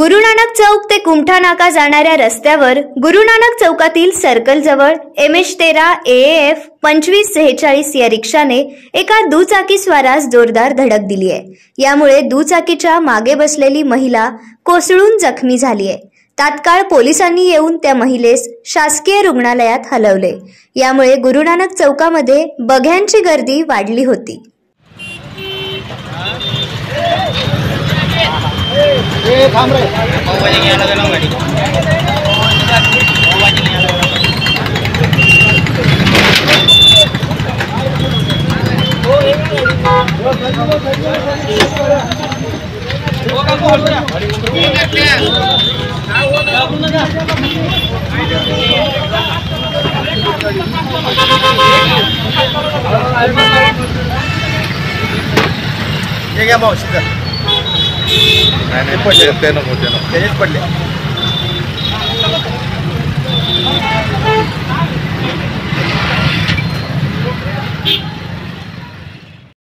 गुरु नानक चौक ते कुमठा नाका जाणाऱ्या रस्त्यावर गुरु नानक चौकातील सर्कल जवळ MH13 AAF 2546 या रिक्षाने एका दुचाकी स्वारास जोरदार धडक दिली आहे। यामुळे दुचाकीच्या मागे बसलेली महिला कोसळून जखमी झाली आहे। तात्काळ पोलिसांनी येऊन त्या महिलेस शासकीय रुग्णालयात हलवले। यामुळे गुरु नानक चौकामध्ये बघ्यांची गर्दी वाढली होती। थांब रे ये क्या मावशी नाही पडले त्यानेच पडले।